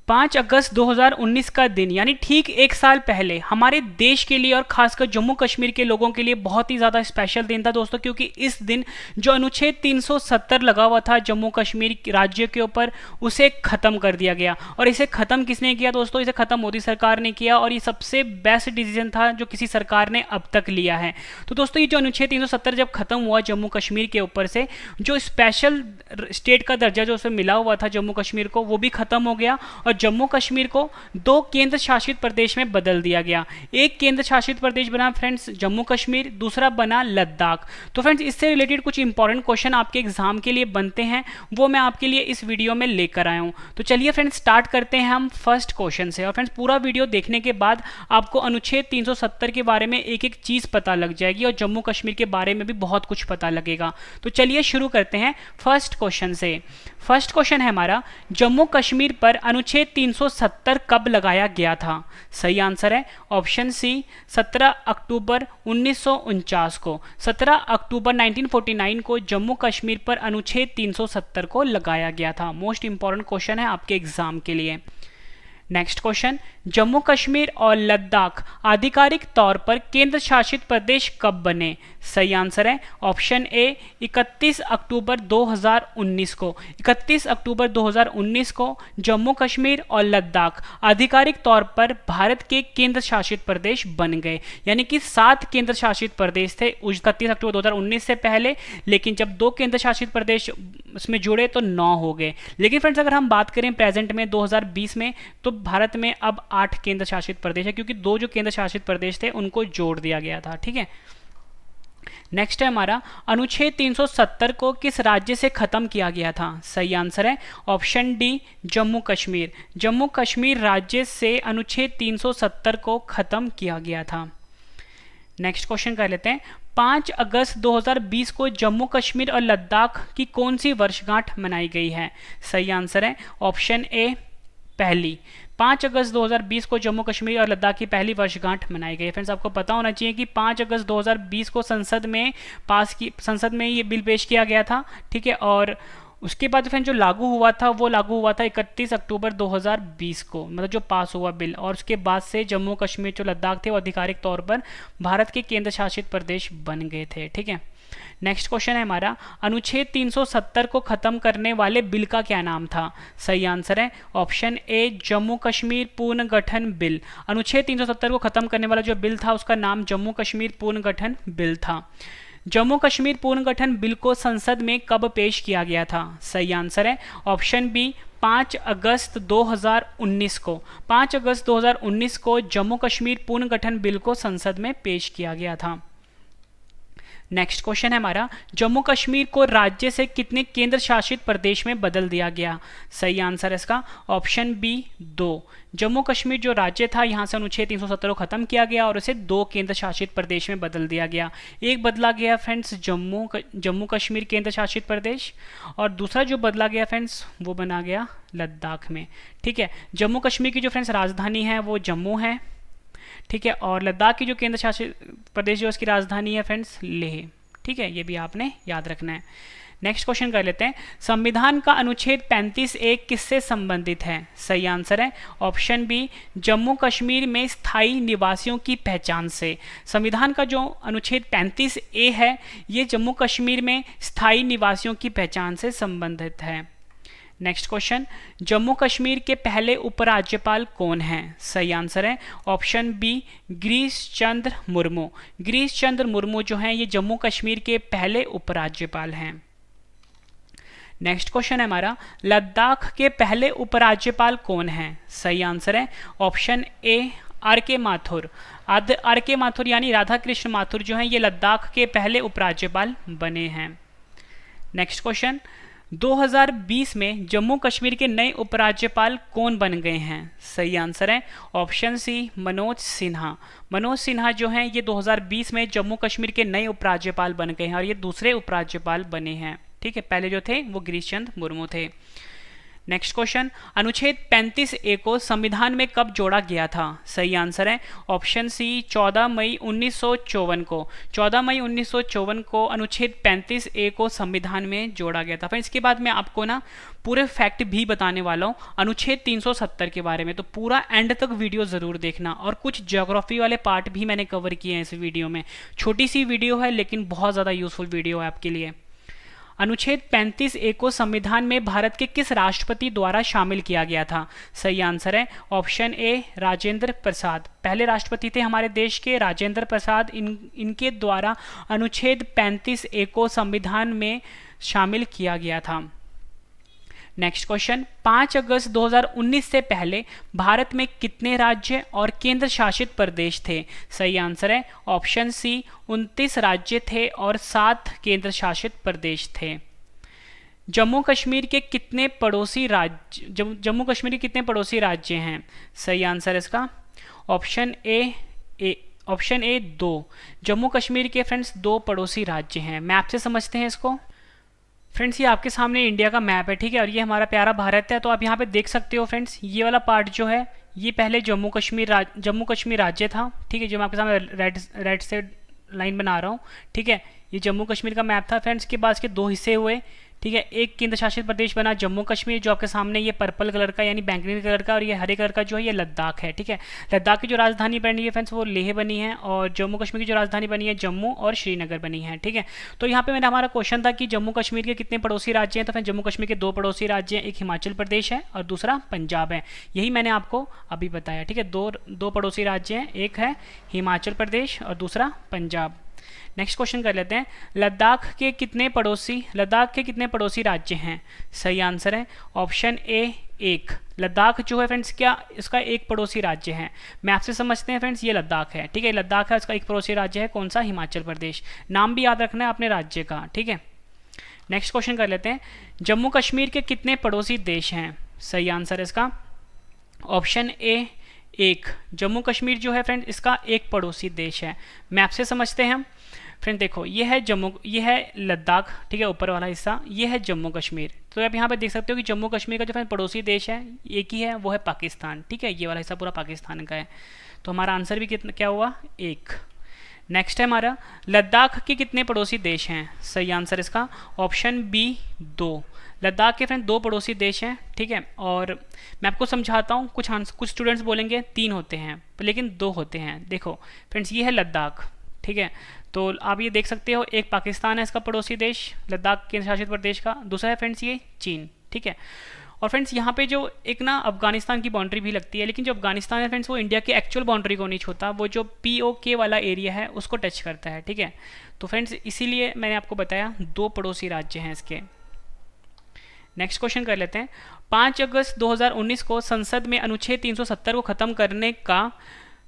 5 अगस्त 2019 का दिन यानी ठीक एक साल पहले हमारे देश के लिए और खासकर जम्मू कश्मीर के लोगों के लिए बहुत ही ज़्यादा स्पेशल दिन था दोस्तों, क्योंकि इस दिन जो अनुच्छेद 370 लगा हुआ था जम्मू कश्मीर राज्य के ऊपर, उसे ख़त्म कर दिया गया। और इसे ख़त्म किसने किया दोस्तों? इसे ख़त्म मोदी सरकार ने किया, और ये सबसे बेस्ट डिसीजन था जो किसी सरकार ने अब तक लिया है। तो दोस्तों ये जो अनुच्छेद 370 जब ख़त्म हुआ जम्मू कश्मीर के ऊपर से, जो स्पेशल स्टेट का दर्जा जो उसे मिला हुआ था जम्मू कश्मीर को, वो भी ख़त्म हो गया और जम्मू कश्मीर को 2 केंद्र शासित प्रदेश में बदल दिया गया। एक केंद्र शासित प्रदेश बना फ्रेंड्स जम्मू कश्मीर, दूसरा बना लद्दाख। तो फ्रेंड्स इससे रिलेटेड कुछ इंपॉर्टेंट क्वेश्चन आपके एग्जाम के लिए बनते हैं, वो मैं आपके लिए इस वीडियो में लेकर आया हूं। तो चलिए फ्रेंड्स स्टार्ट करते हैं हम फर्स्ट क्वेश्चन से। और फ्रेंड्स पूरा वीडियो देखने के बाद आपको अनुच्छेद 370 के बारे में एक एक चीज पता लग जाएगी और जम्मू कश्मीर के बारे में भी बहुत कुछ पता लगेगा। तो चलिए शुरू करते हैं फर्स्ट क्वेश्चन से। फर्स्ट क्वेश्चन है हमारा, जम्मू कश्मीर पर अनुच्छेद 370 कब लगाया गया था? सही आंसर है ऑप्शन सी 17 अक्टूबर 1949 को। 17 अक्टूबर 1949 को जम्मू कश्मीर पर अनुच्छेद 370 को लगाया गया था। मोस्ट इंपॉर्टेंट क्वेश्चन है आपके एग्जाम के लिए। नेक्स्ट क्वेश्चन, जम्मू कश्मीर और लद्दाख आधिकारिक तौर पर केंद्र शासित प्रदेश कब बने? सही आंसर है ऑप्शन ए 31 अक्टूबर 2019 को। 31 अक्टूबर 2019 को जम्मू कश्मीर और लद्दाख आधिकारिक तौर पर भारत के केंद्र शासित प्रदेश बन गए। यानी कि 7 केंद्र शासित प्रदेश थे 31 अक्टूबर 2019 से पहले, लेकिन जब 2 केंद्र शासित प्रदेश उसमें जुड़े तो 9 हो गए। लेकिन फ्रेंड्स अगर हम बात करें प्रेजेंट में 2020 में, तो भारत में अब 8 केंद्र शासित प्रदेश है, क्योंकि 2 जो केंद्र शासित प्रदेश थे उनको जोड़ दिया गया था। ठीक है, नेक्स्ट है हमारा, अनुच्छेद 370 को किस राज्य से खत्म किया गया था? सही आंसर है ऑप्शन डी जम्मू कश्मीर। जम्मू कश्मीर राज्य से अनुच्छेद 370 को खत्म किया गया था। नेक्स्ट क्वेश्चन कर लेते हैं, 5 अगस्त 2020 को जम्मू कश्मीर और लद्दाख की कौन सी वर्षगांठ मनाई गई है? सही आंसर है ऑप्शन ए पहली। 5 अगस्त 2020 को जम्मू कश्मीर और लद्दाख की पहली वर्षगांठ मनाई गई। फ्रेंड्स आपको पता होना चाहिए कि 5 अगस्त 2020 को संसद में ये बिल पेश किया गया था। ठीक है, और उसके बाद फ्रेंड्स जो लागू हुआ था वो लागू हुआ था 31 अक्टूबर 2020 को, मतलब जो पास हुआ बिल। और उसके बाद से जम्मू कश्मीर जो लद्दाख थे वो आधिकारिक तौर पर भारत के केंद्र शासित प्रदेश बन गए थे। ठीक है, नेक्स्ट क्वेश्चन है हमारा, अनुच्छेद 370 को खत्म करने वाले बिल का क्या नाम था? सही आंसर है ऑप्शन ए जम्मू कश्मीर पुनर्गठन बिल। अनुच्छेद 370 को खत्म करने वाला जो बिल था उसका नाम जम्मू कश्मीर पुनर्गठन बिल था। जम्मू कश्मीर पुनर्गठन बिल को संसद में कब पेश किया गया था? सही आंसर है ऑप्शन बी 5 अगस्त 2019 को। 5 अगस्त 2019 को जम्मू कश्मीर पुनर्गठन बिल को संसद में पेश किया गया था। नेक्स्ट क्वेश्चन है हमारा, जम्मू कश्मीर को राज्य से कितने केंद्र शासित प्रदेश में बदल दिया गया? सही आंसर है इसका ऑप्शन बी 2। जम्मू कश्मीर जो राज्य था यहाँ से अनुच्छेद 370 को खत्म किया गया और उसे 2 केंद्र शासित प्रदेश में बदल दिया गया। एक बदला गया फ्रेंड्स जम्मू कश्मीर केंद्र शासित प्रदेश, और दूसरा जो बदला गया फ्रेंड्स वो बना गया लद्दाख में। ठीक है, जम्मू कश्मीर की जो फ्रेंड्स राजधानी है वो जम्मू है। ठीक है, और लद्दाख की जो केंद्र शासित प्रदेश जो उसकी राजधानी है फ्रेंड्स लेह। ठीक है, ये भी आपने याद रखना है। नेक्स्ट क्वेश्चन कर लेते हैं, संविधान का अनुच्छेद 35A किससे संबंधित है? सही आंसर है ऑप्शन बी जम्मू कश्मीर में स्थायी निवासियों की पहचान से। संविधान का जो अनुच्छेद 35A है ये जम्मू कश्मीर में स्थायी निवासियों की पहचान से संबंधित है। नेक्स्ट क्वेश्चन, जम्मू कश्मीर के पहले उपराज्यपाल कौन हैं? सही आंसर है ऑप्शन बी गिरीश चंद्र मुर्मू। गिरीश चंद्र मुर्मू जो हैं ये जम्मू कश्मीर के पहले उपराज्यपाल हैं। नेक्स्ट क्वेश्चन है हमारा, लद्दाख के पहले उपराज्यपाल कौन हैं? सही आंसर है ऑप्शन ए आर के माथुर। आर के माथुर यानी राधा कृष्ण माथुर जो हैं ये लद्दाख के पहले उपराज्यपाल बने हैं। नेक्स्ट क्वेश्चन, 2020 में जम्मू कश्मीर के नए उपराज्यपाल कौन बन गए हैं? सही आंसर है ऑप्शन सी मनोज सिन्हा। मनोज सिन्हा जो हैं ये 2020 में जम्मू कश्मीर के नए उपराज्यपाल बन गए हैं और ये दूसरे उपराज्यपाल बने हैं। ठीक है, पहले जो थे वो गिरीश चंद्र मुर्मू थे। नेक्स्ट क्वेश्चन, अनुच्छेद 35A को संविधान में कब जोड़ा गया था? सही आंसर है ऑप्शन सी 14 मई 1954 को। 14 मई 1954 को अनुच्छेद 35A को संविधान में जोड़ा गया था। फिर इसके बाद मैं आपको ना पूरे फैक्ट भी बताने वाला हूँ अनुच्छेद 370 के बारे में, तो पूरा एंड तक वीडियो ज़रूर देखना। और कुछ ज्योग्राफी वाले पार्ट भी मैंने कवर किए हैं इस वीडियो में। छोटी सी वीडियो है लेकिन बहुत ज़्यादा यूजफुल वीडियो है आपके लिए। अनुच्छेद 35A को संविधान में भारत के किस राष्ट्रपति द्वारा शामिल किया गया था? सही आंसर है ऑप्शन ए राजेंद्र प्रसाद। पहले राष्ट्रपति थे हमारे देश के राजेंद्र प्रसाद। इनके द्वारा अनुच्छेद 35A को संविधान में शामिल किया गया था। नेक्स्ट क्वेश्चन, 5 अगस्त 2019 से पहले भारत में कितने राज्य और केंद्र शासित प्रदेश थे? सही आंसर है ऑप्शन सी 29 राज्य थे और 7 केंद्र शासित प्रदेश थे। जम्मू कश्मीर के कितने पड़ोसी राज्य हैं? सही आंसर है इसका ऑप्शन ए 2। जम्मू कश्मीर के फ्रेंड्स 2 पड़ोसी राज्य हैं। मैप से समझते हैं इसको। फ्रेंड्स ये आपके सामने इंडिया का मैप है, ठीक है, और ये हमारा प्यारा भारत है। तो आप यहाँ पे देख सकते हो फ्रेंड्स, ये वाला पार्ट जो है ये पहले जम्मू कश्मीर राज्य था, ठीक है, जो मैं आपके सामने रेड से लाइन बना रहा हूँ, ठीक है। ये जम्मू कश्मीर का मैप था फ्रेंड्स। के बाद इसके 2 हिस्से हुए, ठीक है। एक केंद्र शासित प्रदेश बना जम्मू कश्मीर, जो आपके सामने ये पर्पल कलर का यानी बैंगनी कलर का, और ये हरे कलर का जो है ये लद्दाख है, ठीक है। लद्दाख की जो राजधानी बनी है फ्रेंड्स वो लेह बनी है, और जम्मू कश्मीर की जो राजधानी बनी है जम्मू और श्रीनगर बनी है, ठीक है। तो यहाँ पे मेरा हमारा क्वेश्चन था कि जम्मू कश्मीर के कितने पड़ोसी राज्य हैं? तो फिर जम्मू कश्मीर के 2 पड़ोसी राज्य हैं, एक हिमाचल प्रदेश है और दूसरा पंजाब है। यही मैंने आपको अभी बताया, ठीक है। दो पड़ोसी राज्य हैं, एक है हिमाचल प्रदेश और दूसरा पंजाब। नेक्स्ट क्वेश्चन कर लेते हैं, लद्दाख के कितने पड़ोसी राज्य हैं? सही आंसर है ऑप्शन ए 1। लद्दाख जो है फ्रेंड्स क्या इसका एक पड़ोसी राज्य है। मैप से समझते हैं फ्रेंड्स, ये लद्दाख है, ठीक है। लद्दाख है, इसका एक पड़ोसी राज्य है कौन सा? हिमाचल प्रदेश। नाम भी याद रखना है अपने राज्य का, ठीक है। नेक्स्ट क्वेश्चन कर लेते हैं, जम्मू कश्मीर के कितने पड़ोसी देश हैं? सही आंसर है इसका ऑप्शन ए 1। जम्मू कश्मीर जो है फ्रेंड इसका एक पड़ोसी देश है। मैप से समझते हैं हम। फ्रेंड देखो, ये है लद्दाख, ठीक है, ऊपर वाला हिस्सा, ये है जम्मू कश्मीर। तो आप यहाँ पे देख सकते हो कि जम्मू कश्मीर का जो फ्रेंड पड़ोसी देश है एक ही है, वो है पाकिस्तान, ठीक है। ये वाला हिस्सा पूरा पाकिस्तान का है। तो हमारा आंसर भी क्या हुआ? 1। नेक्स्ट है हमारा, लद्दाख के कितने पड़ोसी देश हैं? सही आंसर इसका ऑप्शन बी 2। लद्दाख के फ्रेंड 2 पड़ोसी देश हैं, ठीक है। और मैं आपको समझाता हूँ, कुछ स्टूडेंट्स बोलेंगे 3 होते हैं लेकिन 2 होते हैं। देखो फ्रेंड्स, ये है लद्दाख, ठीक है। तो आप ये देख सकते हो, एक पाकिस्तान है इसका पड़ोसी देश, लद्दाख केंद्र शासित प्रदेश का। दूसरा है फ्रेंड्स ये चीन, ठीक है। और फ्रेंड्स यहाँ पे जो एक ना अफगानिस्तान की बाउंड्री भी लगती है, लेकिन जो अफगानिस्तान है फ्रेंड्स वो इंडिया के एक्चुअल बाउंड्री को नहीं छूता, वो जो POK वाला एरिया है उसको टच करता है, ठीक है। तो फ्रेंड्स इसीलिए मैंने आपको बताया 2 पड़ोसी राज्य हैं इसके। नेक्स्ट क्वेश्चन कर लेते हैं, 5 अगस्त 2019 को संसद में अनुच्छेद 370 को खत्म करने का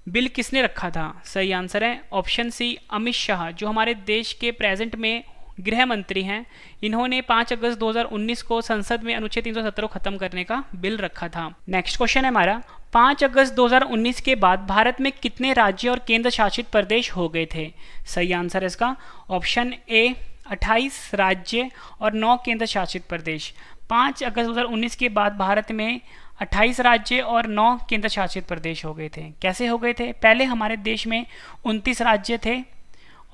बिल किसने रखा था? सही आंसर है ऑप्शन सी अमित शाह, जो हमारे देश के प्रेजेंट में गृह मंत्री हैं। इन्होंने 5 अगस्त 2019 को संसद में अनुच्छेद 370 को खत्म करने का बिल रखा था। नेक्स्ट क्वेश्चन है हमारा, 5 अगस्त 2019 के बाद भारत में कितने राज्य और केंद्र शासित प्रदेश हो गए थे? सही आंसर है इसका ऑप्शन ए 28 राज्य और 9 केंद्र शासित प्रदेश। 5 अगस्त 2019 के बाद भारत में 28 राज्य और 9 केंद्र शासित प्रदेश हो गए थे। कैसे हो गए थे? पहले हमारे देश में 29 राज्य थे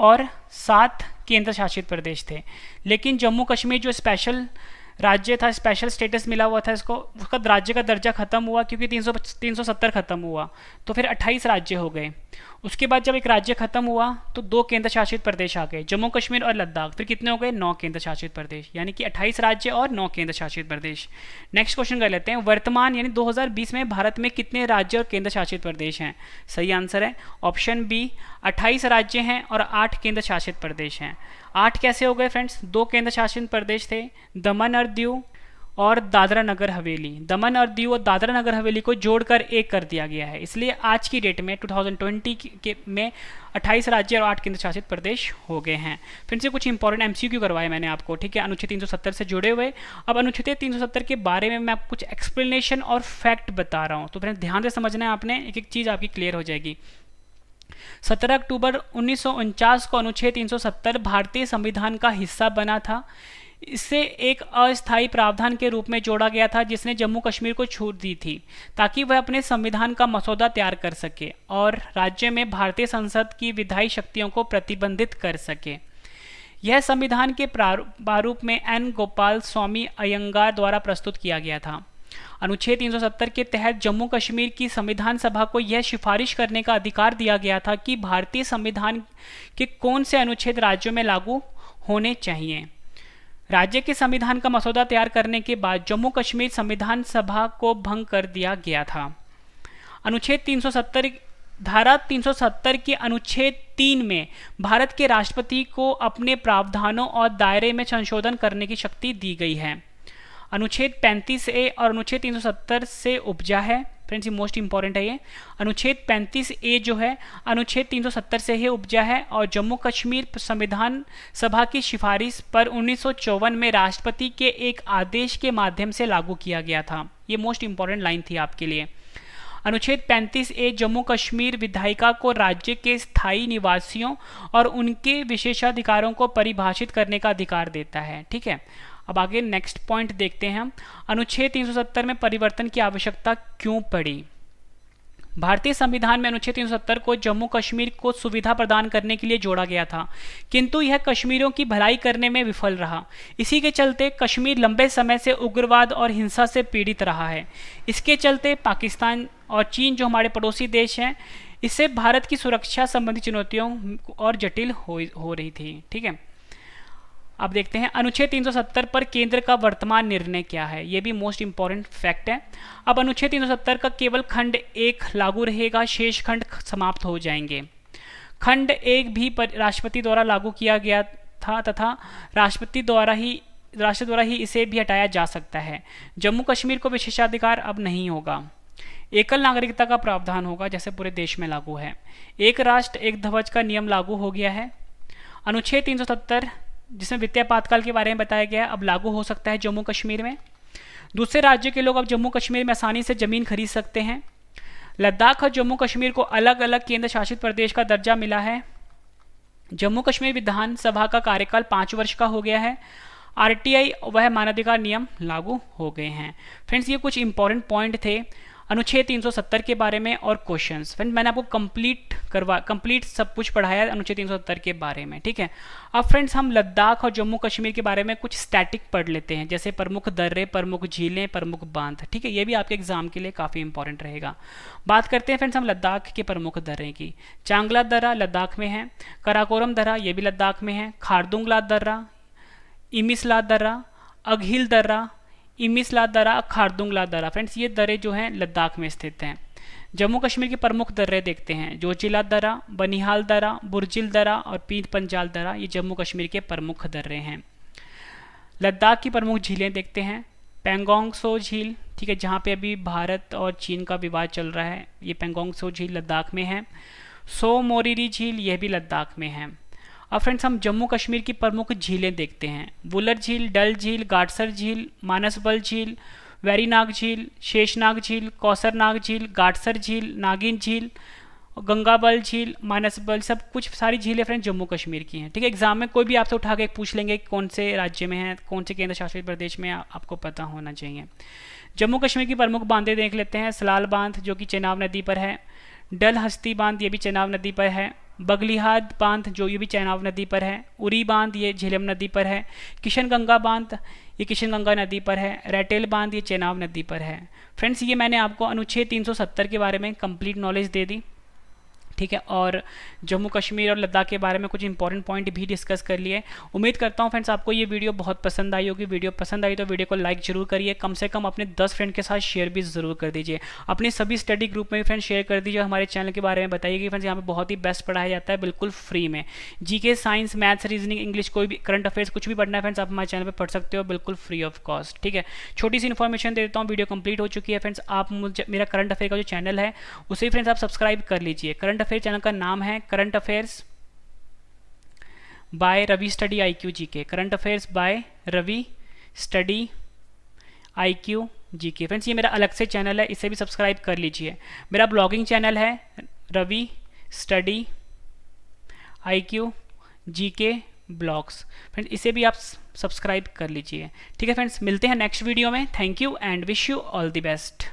और 7 केंद्र शासित प्रदेश थे, लेकिन जम्मू कश्मीर जो स्पेशल राज्य था, स्पेशल स्टेटस मिला हुआ था इसको, उसका राज्य का दर्जा खत्म हुआ क्योंकि 370 खत्म हुआ, तो फिर 28 राज्य हो गए। उसके बाद जब एक राज्य खत्म हुआ तो 2 केंद्र शासित प्रदेश आ गए, जम्मू कश्मीर और लद्दाख। फिर कितने हो गए? 9 केंद्र शासित प्रदेश, यानी कि 28 राज्य और 9 केंद्र शासित प्रदेश। नेक्स्ट क्वेश्चन कर लेते हैं, वर्तमान यानी 2020 में भारत में कितने राज्य और केंद्र शासित प्रदेश हैं? सही आंसर है ऑप्शन बी 28 राज्य हैं और 8 केंद्र शासित प्रदेश हैं। 8 कैसे हो गए फ्रेंड्स? 2 केंद्र शासित प्रदेश थे, दमन और दीव और दादरा नगर हवेली। दमन और दीव और दादरा नगर हवेली को जोड़कर एक कर दिया गया है, इसलिए आज की डेट में 2020 में 28 राज्य और 8 केंद्र शासित प्रदेश हो गए हैं। फिर से कुछ इंपॉर्टेंट MCQ करवाए मैंने आपको, ठीक है, अनुच्छेद 370 से जुड़े हुए। अब अनुच्छेद 370 के बारे में मैं आपको कुछ एक्सप्लेनेशन और फैक्ट बता रहा हूँ, तो फ्रेंड्स ध्यान से समझना है आपने, एक एक चीज़ आपकी क्लियर हो जाएगी। 17 अक्टूबर 1949 को अनुच्छेद 370 भारतीय संविधान का हिस्सा बना था। इससे एक अस्थायी प्रावधान के रूप में जोड़ा गया था जिसने जम्मू कश्मीर को छूट दी थी ताकि वह अपने संविधान का मसौदा तैयार कर सके और राज्य में भारतीय संसद की विधायी शक्तियों को प्रतिबंधित कर सके। यह संविधान के प्रारूप में एन गोपाल स्वामी अयंगार द्वारा प्रस्तुत किया गया था। अनुच्छेद 370 के तहत जम्मू कश्मीर की संविधान सभा को यह सिफारिश करने का अधिकार दिया गया था कि भारतीय संविधान के कौन से अनुच्छेद राज्यों में लागू होने चाहिए। राज्य के संविधान का मसौदा तैयार करने के बाद जम्मू कश्मीर संविधान सभा को भंग कर दिया गया था। अनुच्छेद 370 धारा 370 के अनुच्छेद 3 में भारत के राष्ट्रपति को अपने प्रावधानों और दायरे में संशोधन करने की शक्ति दी गई है। अनुच्छेद 35A और अनुच्छेद 370 से उपजा है। फ्रेंड्स, ये मोस्ट इंपॉर्टेंट है। ये अनुच्छेद 35A जो है अनुच्छेद 370 से ही उपजा है और जम्मू कश्मीर संविधान सभा की सिफारिश पर 1954 में राष्ट्रपति के एक आदेश के माध्यम से लागू किया गया था। ये मोस्ट इंपॉर्टेंट लाइन थी आपके लिए। अनुच्छेद 35A जम्मू कश्मीर विधायिका को राज्य के स्थायी निवासियों और उनके विशेषाधिकारों को परिभाषित करने का अधिकार देता है। ठीक है, अब आगे नेक्स्ट पॉइंट देखते हैं हम। अनुच्छेद 370 में परिवर्तन की आवश्यकता क्यों पड़ी? भारतीय संविधान में अनुच्छेद 370 को जम्मू कश्मीर को सुविधा प्रदान करने के लिए जोड़ा गया था, किंतु यह कश्मीरियों की भलाई करने में विफल रहा। इसी के चलते कश्मीर लंबे समय से उग्रवाद और हिंसा से पीड़ित रहा है। इसके चलते पाकिस्तान और चीन जो हमारे पड़ोसी देश हैं, इससे भारत की सुरक्षा संबंधी चुनौतियों और जटिल हो रही थी। ठीक है, अब देखते हैं अनुच्छेद 370 पर केंद्र का वर्तमान निर्णय क्या है। यह भी मोस्ट इंपॉर्टेंट फैक्ट है। अब अनुच्छेद 370 का केवल खंड 1 लागू रहेगा, शेष खंड समाप्त हो जाएंगे। खंड 1 भी राष्ट्रपति द्वारा लागू किया गया था तथा राष्ट्र द्वारा ही इसे भी हटाया जा सकता है। जम्मू कश्मीर को विशेषाधिकार अब नहीं होगा। एकल नागरिकता का प्रावधान होगा जैसे पूरे देश में लागू है। एक राष्ट्र एक ध्वज का नियम लागू हो गया है। अनुच्छेद 370 जिसमें वित्तीय आपातकाल के बारे में बताया गया है अब लागू हो सकता है जम्मू कश्मीर में। दूसरे राज्य के लोग अब जम्मू कश्मीर में आसानी से जमीन खरीद सकते हैं। लद्दाख और जम्मू कश्मीर को अलग अलग केंद्र शासित प्रदेश का दर्जा मिला है। जम्मू कश्मीर विधानसभा का कार्यकाल 5 वर्ष का हो गया है। आरटीआई वह मानवाधिकार नियम लागू हो गए हैं। फ्रेंड्स, ये कुछ इंपॉर्टेंट पॉइंट थे अनुच्छेद 370 के बारे में और क्वेश्चंस। फ्रेंड, मैंने आपको कंप्लीट सब कुछ पढ़ाया है अनुच्छेद 370 के बारे में। ठीक है, अब फ्रेंड्स हम लद्दाख और जम्मू कश्मीर के बारे में कुछ स्टैटिक पढ़ लेते हैं, जैसे प्रमुख दर्रे, प्रमुख झीलें, प्रमुख बांध। ठीक है, ये भी आपके एग्जाम के लिए काफ़ी इंपॉर्टेंट रहेगा। बात करते हैं फ्रेंड्स हम लद्दाख के प्रमुख दर्रे की। चांगला दर्रा लद्दाख में है। कराकोरम दर्रा ये भी लद्दाख में है। खारदुंगला दर्रा, इमिसला दर्रा, अघिल दर्रा, इमिसला दर्रा, खारदुंगला दर्रा। फ्रेंड्स, ये दर्रे जो हैं लद्दाख में स्थित हैं। जम्मू कश्मीर के प्रमुख दर्रे देखते हैं। जोजिला दर्रा, बनिहाल दर्रा, बुर्जिल दर्रा और पीर पंजाल दर्रा, ये जम्मू कश्मीर के प्रमुख दर्रे हैं। लद्दाख की प्रमुख झीलें देखते हैं। पेंगोंग सो झील, ठीक है, जहाँ पे अभी भारत और चीन का विवाद चल रहा है, ये पेंगोंग सो झील लद्दाख में है। सो मोरिरी झील यह भी लद्दाख में है। अब फ्रेंड्स हम जम्मू कश्मीर की प्रमुख झीलें देखते हैं। वुलर झील, डल झील, गाडसर झील, मानसबल झील, वेरीनाग झील, शेषनाग झील, कौसरनाग झील, गाडसर झील, नागिन झील, गंगाबल झील, मानसबल, सब कुछ सारी झीलें फ्रेंड्स जम्मू कश्मीर की हैं। ठीक है, एग्जाम में कोई भी आपसे उठा के पूछ लेंगे कौन से राज्य में है, कौन से केंद्र शासित प्रदेश में, आपको पता होना चाहिए। जम्मू कश्मीर की प्रमुख बांधें देख लेते हैं। सलाल बांध जो कि चेनाब नदी पर है। डल हस्ती बांध ये भी चेनाब नदी पर है। बगलिहाद बांध जो ये भी चेनाब नदी पर है। उरी बांध ये झेलम नदी पर है। किशनगंगा बांध ये किशनगंगा नदी पर है। रैटेल बांध ये चेनाब नदी पर है। फ्रेंड्स, ये मैंने आपको अनुच्छेद 370 के बारे में कंप्लीट नॉलेज दे दी। ठीक है, और जम्मू कश्मीर और लद्दाख के बारे में कुछ इंपॉर्टेंट पॉइंट भी डिस्कस कर लिए। उम्मीद करता हूँ फ्रेंड्स आपको ये वीडियो बहुत पसंद आई होगी। वीडियो पसंद आई तो वीडियो को लाइक जरूर करिए, कम से कम अपने 10 फ्रेंड के साथ शेयर भी जरूर कर दीजिए। अपने सभी स्टडी ग्रुप में भी फ्रेंड्स शेयर कर दीजिए। हमारे चैनल के बारे में बताइए कि फ्रेंड्स यहाँ पे बहुत ही बेस्ट पढ़ाया जाता है, बिल्कुल फ्री में। GK, science, maths, reasoning, English, कोई भी करंट अफेयर्स कुछ भी पढ़ना है फ्रेंड्स आप हमारे चैनल पर पढ़ सकते हो, बिल्कुल फ्री ऑफ कॉस्ट। ठीक है, छोटी सी इन्फॉर्मेशन दे देता हूँ, वीडियो कंप्लीट हो चुकी है फ्रेंड्स। आप मुझे मेरा करंट अफेयर का जो चैनल है उसे फ्रेंड्स आप सब्सक्राइब कर लीजिए। करंट अफेयर चैनल का नाम है current affairs by Ravi study IQ GK। Current affairs by Ravi study IQ GK। Friends, ये मेरा अलग से चैनल है, इसे भी सब्सक्राइब कर लीजिए। मेरा ब्लॉगिंग चैनल है Ravi study IQ GK blogs. Friends इसे भी आप सब्सक्राइब कर लीजिए। ठीक है फ्रेंड्स, मिलते हैं नेक्स्ट वीडियो में। Thank you and wish you all the best.